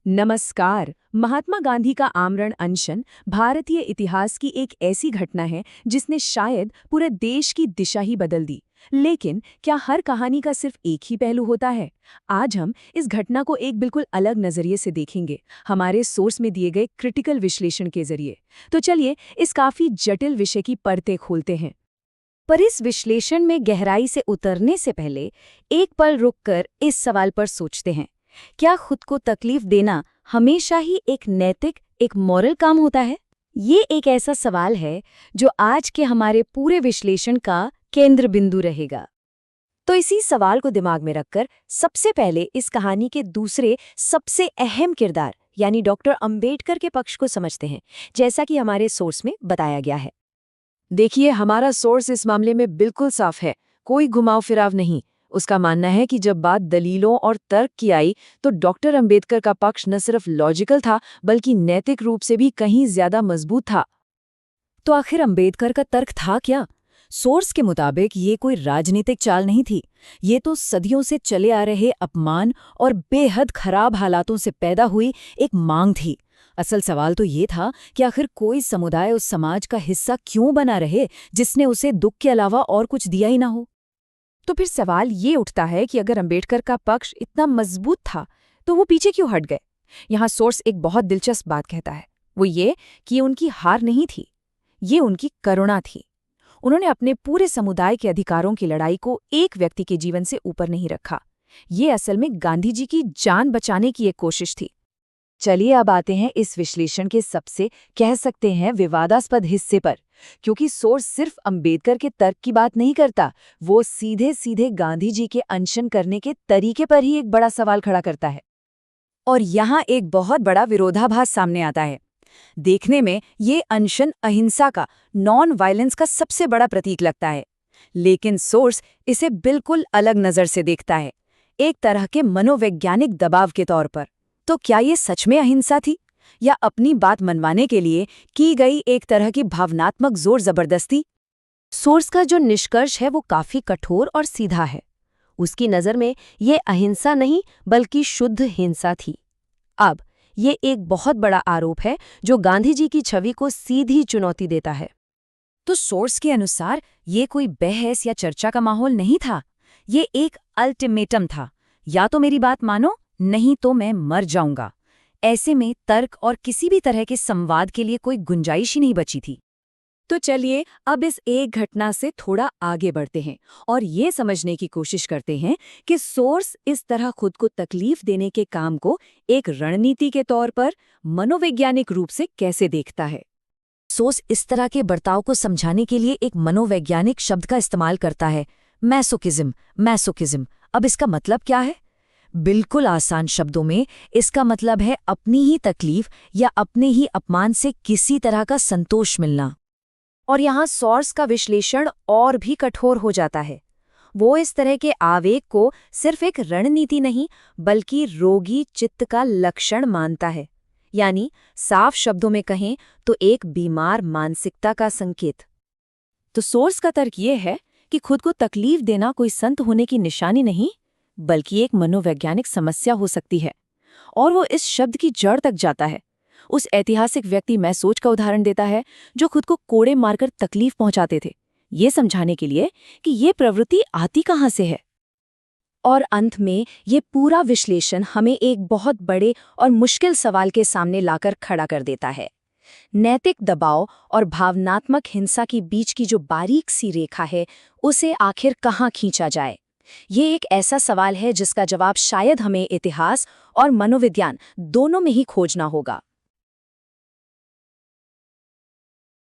नमस्कार। महात्मा गांधी का आमरण अनशन भारतीय इतिहास की एक ऐसी घटना है जिसने शायद पूरे देश की दिशा ही बदल दी। लेकिन क्या हर कहानी का सिर्फ एक ही पहलू होता है? आज हम इस घटना को एक बिल्कुल अलग नजरिए से देखेंगे, हमारे सोर्स में दिए गए क्रिटिकल विश्लेषण के जरिए। तो चलिए इस काफी जटिल विषय की परतें खोलते हैं। पर इस विश्लेषण में गहराई से उतरने से पहले एक पल रुककर इस सवाल पर सोचते हैं, क्या खुद को तकलीफ देना हमेशा ही एक नैतिक, एक मॉरल काम होता है? ये एक ऐसा सवाल है जो आज के हमारे पूरे विश्लेषण का केंद्र बिंदु रहेगा। तो इसी सवाल को दिमाग में रखकर सबसे पहले इस कहानी के दूसरे सबसे अहम किरदार यानी डॉक्टर अंबेडकर के पक्ष को समझते हैं, जैसा कि हमारे सोर्स में बताया गया है। देखिए, हमारा सोर्स इस मामले में बिल्कुल साफ है, कोई घुमाव फिराव नहीं। उसका मानना है कि जब बात दलीलों और तर्क की आई तो डॉक्टर अंबेडकर का पक्ष न सिर्फ लॉजिकल था बल्कि नैतिक रूप से भी कहीं ज्यादा मजबूत था। तो आखिर अंबेडकर का तर्क था क्या? सोर्स के मुताबिक ये कोई राजनीतिक चाल नहीं थी, ये तो सदियों से चले आ रहे अपमान और बेहद खराब हालातों से पैदा हुई एक मांग थी। असल सवाल तो ये था कि आखिर कोई समुदाय उस समाज का हिस्सा क्यों बना रहे जिसने उसे दुख के अलावा और कुछ दिया ही ना हो। तो फिर सवाल ये उठता है कि अगर अंबेडकर का पक्ष इतना मजबूत था तो वो पीछे क्यों हट गए? यहाँ सोर्स एक बहुत दिलचस्प बात कहता है, वो ये कि ये उनकी हार नहीं थी, ये उनकी करुणा थी। उन्होंने अपने पूरे समुदाय के अधिकारों की लड़ाई को एक व्यक्ति के जीवन से ऊपर नहीं रखा। ये असल में गांधी जी की जान बचाने की एक कोशिश थी। चलिए अब आते हैं इस विश्लेषण के सबसे, कह सकते हैं, विवादास्पद हिस्से पर, क्योंकि सोर्स सिर्फ अंबेडकर के तर्क की बात नहीं करता, वो सीधे सीधे गांधी जी के अनशन करने के तरीके पर ही एक बड़ा सवाल खड़ा करता है। और यहाँ एक बहुत बड़ा विरोधाभास सामने आता है। देखने में ये अनशन अहिंसा का, नॉन वायलेंस का सबसे बड़ा प्रतीक लगता है, लेकिन सोर्स इसे बिल्कुल अलग नजर से देखता है, एक तरह के मनोवैज्ञानिक दबाव के तौर पर। तो क्या ये सच में अहिंसा थी या अपनी बात मनवाने के लिए की गई एक तरह की भावनात्मक जोर जबरदस्ती? सोर्स का जो निष्कर्ष है वो काफी कठोर और सीधा है। उसकी नजर में ये अहिंसा नहीं बल्कि शुद्ध हिंसा थी। अब ये एक बहुत बड़ा आरोप है जो गांधी जी की छवि को सीधी चुनौती देता है। तो सोर्स के अनुसार ये कोई बहस या चर्चा का माहौल नहीं था, ये एक अल्टीमेटम था, या तो मेरी बात मानो नहीं तो मैं मर जाऊंगा। ऐसे में तर्क और किसी भी तरह के संवाद के लिए कोई गुंजाइश ही नहीं बची थी। तो चलिए अब इस एक घटना से थोड़ा आगे बढ़ते हैं और ये समझने की कोशिश करते हैं कि सोर्स इस तरह खुद को तकलीफ देने के काम को एक रणनीति के तौर पर मनोवैज्ञानिक रूप से कैसे देखता है। सोर्स इस तरह के बर्ताव को समझाने के लिए एक मनोवैज्ञानिक शब्द का इस्तेमाल करता है, मैसोकिज्म। अब इसका मतलब क्या है? बिल्कुल आसान शब्दों में इसका मतलब है अपनी ही तकलीफ या अपने ही अपमान से किसी तरह का संतोष मिलना। और यहाँ सोर्स का विश्लेषण और भी कठोर हो जाता है। वो इस तरह के आवेग को सिर्फ एक रणनीति नहीं बल्कि रोगी चित्त का लक्षण मानता है, यानी साफ शब्दों में कहें तो एक बीमार मानसिकता का संकेत। तो सोर्स का तर्क ये है कि खुद को तकलीफ देना कोई संत होने की निशानी नहीं बल्कि एक मनोवैज्ञानिक समस्या हो सकती है। और वो इस शब्द की जड़ तक जाता है। उस ऐतिहासिक व्यक्ति मैं सोच का उदाहरण देता है जो खुद को कोड़े मारकर तकलीफ पहुंचाते थे, ये समझाने के लिए कि ये प्रवृत्ति आती कहाँ से है। और अंत में ये पूरा विश्लेषण हमें एक बहुत बड़े और मुश्किल सवाल के सामने लाकर खड़ा कर देता है। नैतिक दबाव और भावनात्मक हिंसा के बीच की जो बारीक सी रेखा है, उसे आखिर कहाँ खींचा जाए? ये एक ऐसा सवाल है जिसका जवाब शायद हमें इतिहास और मनोविज्ञान दोनों में ही खोजना होगा।